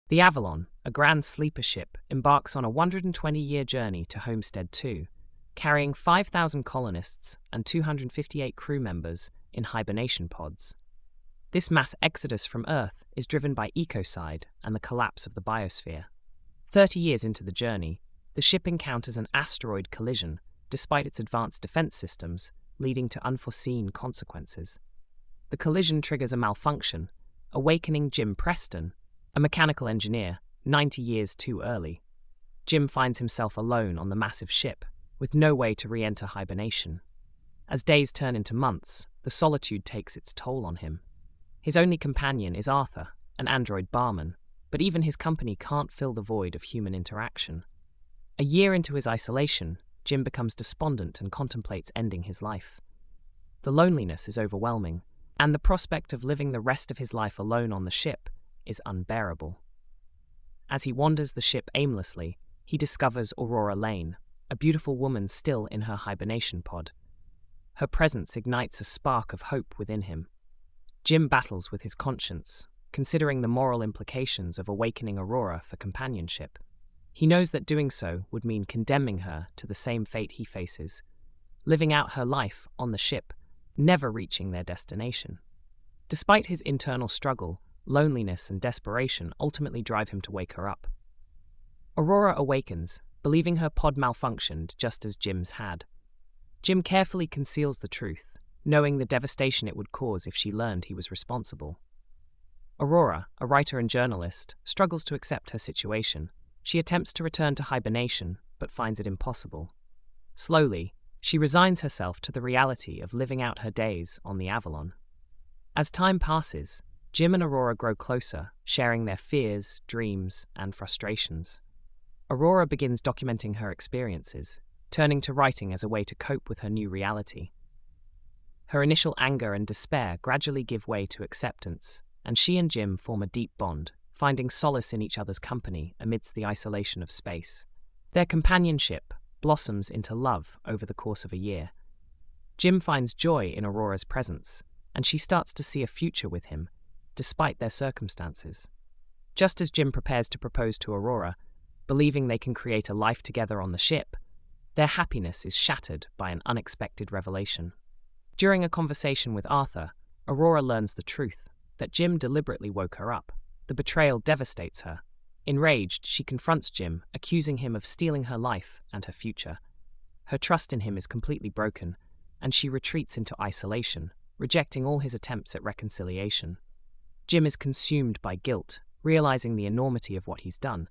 The Avalon, a grand sleeper ship, embarks on a 120-year journey to Homestead 2, carrying 5,000 colonists and 258 crew members in hibernation pods. This mass exodus from Earth is driven by ecocide and the collapse of the biosphere. 30 years into the journey, the ship encounters an asteroid collision, despite its advanced defense systems, leading to unforeseen consequences. The collision triggers a malfunction, awakening Jim Preston, a mechanical engineer, 90 years too early. Jim finds himself alone on the massive ship, with no way to re-enter hibernation. As days turn into months, the solitude takes its toll on him. His only companion is Arthur, an android barman, but even his company can't fill the void of human interaction. A year into his isolation, Jim becomes despondent and contemplates ending his life. The loneliness is overwhelming, and the prospect of living the rest of his life alone on the ship is unbearable. As he wanders the ship aimlessly, he discovers Aurora Lane, a beautiful woman still in her hibernation pod. Her presence ignites a spark of hope within him. Jim battles with his conscience, considering the moral implications of awakening Aurora for companionship. He knows that doing so would mean condemning her to the same fate he faces, living out her life on the ship, never reaching their destination. Despite his internal struggle, loneliness and desperation ultimately drive him to wake her up. Aurora awakens, believing her pod malfunctioned just as Jim's had. Jim carefully conceals the truth, knowing the devastation it would cause if she learned he was responsible. Aurora, a writer and journalist, struggles to accept her situation. She attempts to return to hibernation, but finds it impossible. Slowly, she resigns herself to the reality of living out her days on the Avalon. As time passes, Jim and Aurora grow closer, sharing their fears, dreams, and frustrations. Aurora begins documenting her experiences, turning to writing as a way to cope with her new reality. Her initial anger and despair gradually give way to acceptance, and she and Jim form a deep bond, finding solace in each other's company amidst the isolation of space. Their companionship blossoms into love over the course of a year. Jim finds joy in Aurora's presence, and she starts to see a future with him, despite their circumstances. Just as Jim prepares to propose to Aurora, believing they can create a life together on the ship, their happiness is shattered by an unexpected revelation. During a conversation with Arthur, Aurora learns the truth, that Jim deliberately woke her up. The betrayal devastates her. Enraged, she confronts Jim, accusing him of stealing her life and her future. Her trust in him is completely broken, and she retreats into isolation, rejecting all his attempts at reconciliation. Jim is consumed by guilt, realizing the enormity of what he's done.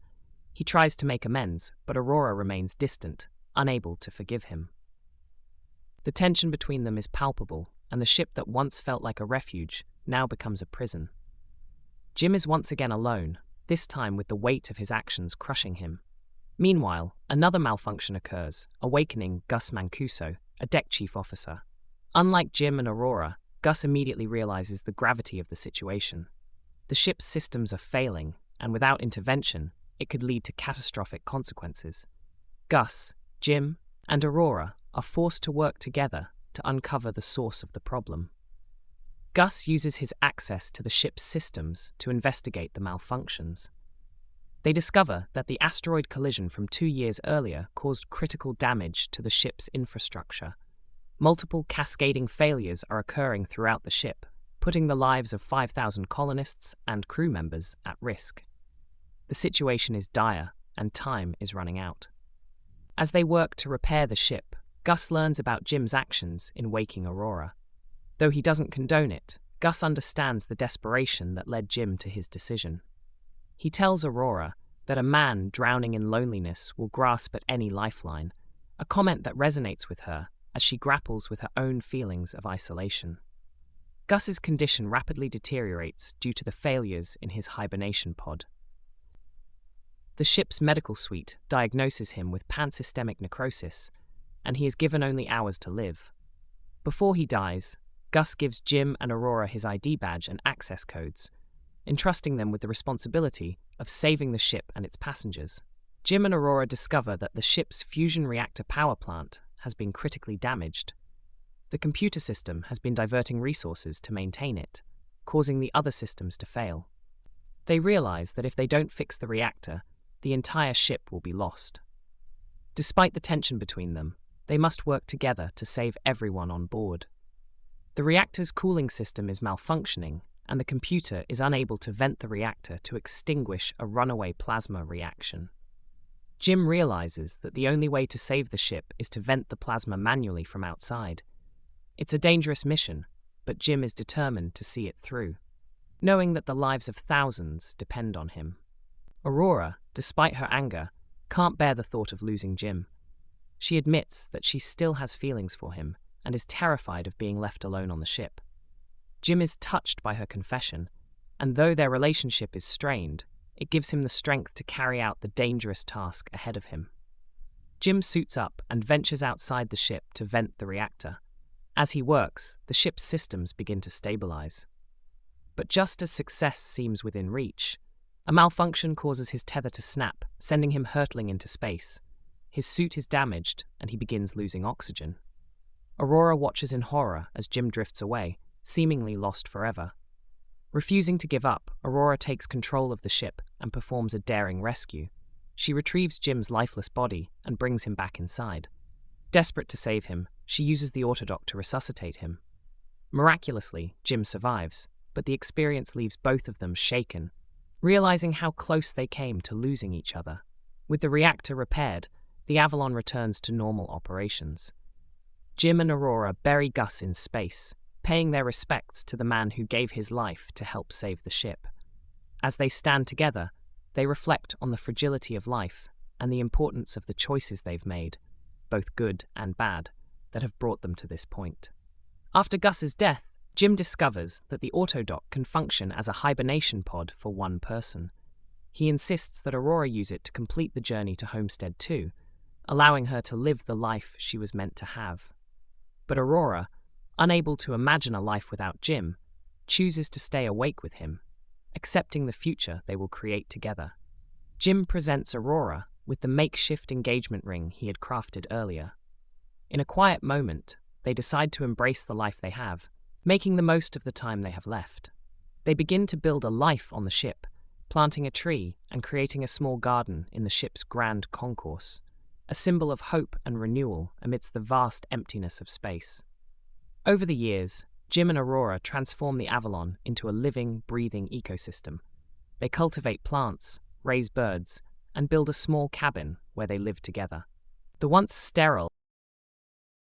He tries to make amends, but Aurora remains distant, unable to forgive him. The tension between them is palpable, and the ship that once felt like a refuge now becomes a prison. Jim is once again alone, this time with the weight of his actions crushing him. Meanwhile, another malfunction occurs, awakening Gus Mancuso, a deck chief officer. Unlike Jim and Aurora, Gus immediately realizes the gravity of the situation. The ship's systems are failing, and without intervention, it could lead to catastrophic consequences. Gus, Jim, and Aurora are forced to work together to uncover the source of the problem. Gus uses his access to the ship's systems to investigate the malfunctions. They discover that the asteroid collision from 2 years earlier caused critical damage to the ship's infrastructure. Multiple cascading failures are occurring throughout the ship, putting the lives of 5,000 colonists and crew members at risk. The situation is dire, and time is running out. As they work to repair the ship, Gus learns about Jim's actions in waking Aurora. Though he doesn't condone it, Gus understands the desperation that led Jim to his decision. He tells Aurora that a man drowning in loneliness will grasp at any lifeline, a comment that resonates with her as she grapples with her own feelings of isolation. Gus's condition rapidly deteriorates due to the failures in his hibernation pod. The ship's medical suite diagnoses him with pansystemic necrosis, and he is given only hours to live. Before he dies, Gus gives Jim and Aurora his ID badge and access codes, entrusting them with the responsibility of saving the ship and its passengers. Jim and Aurora discover that the ship's fusion reactor power plant has been critically damaged. The computer system has been diverting resources to maintain it, causing the other systems to fail. They realize that if they don't fix the reactor, the entire ship will be lost. Despite the tension between them, they must work together to save everyone on board. The reactor's cooling system is malfunctioning, and the computer is unable to vent the reactor to extinguish a runaway plasma reaction. Jim realizes that the only way to save the ship is to vent the plasma manually from outside. It's a dangerous mission, but Jim is determined to see it through, knowing that the lives of thousands depend on him. Aurora, despite her anger, can't bear the thought of losing Jim. She admits that she still has feelings for him and is terrified of being left alone on the ship. Jim is touched by her confession, and though their relationship is strained, it gives him the strength to carry out the dangerous task ahead of him. Jim suits up and ventures outside the ship to vent the reactor. As he works, the ship's systems begin to stabilize. But just as success seems within reach, a malfunction causes his tether to snap, sending him hurtling into space. His suit is damaged, and he begins losing oxygen. Aurora watches in horror as Jim drifts away, seemingly lost forever. Refusing to give up, Aurora takes control of the ship and performs a daring rescue. She retrieves Jim's lifeless body and brings him back inside. Desperate to save him, she uses the autodock to resuscitate him. Miraculously, Jim survives, but the experience leaves both of them shaken, realizing how close they came to losing each other. With the reactor repaired, the Avalon returns to normal operations. Jim and Aurora bury Gus in space, paying their respects to the man who gave his life to help save the ship. As they stand together, they reflect on the fragility of life and the importance of the choices they've made, both good and bad, that have brought them to this point. After Gus's death, Jim discovers that the autodock can function as a hibernation pod for one person. He insists that Aurora use it to complete the journey to Homestead 2, allowing her to live the life she was meant to have. But Aurora, unable to imagine a life without Jim, chooses to stay awake with him, accepting the future they will create together. Jim presents Aurora with the makeshift engagement ring he had crafted earlier. In a quiet moment, they decide to embrace the life they have, making the most of the time they have left. They begin to build a life on the ship, planting a tree and creating a small garden in the ship's grand concourse, a symbol of hope and renewal amidst the vast emptiness of space. Over the years, Jim and Aurora transform the Avalon into a living, breathing ecosystem. They cultivate plants, raise birds, and build a small cabin where they live together. The once sterile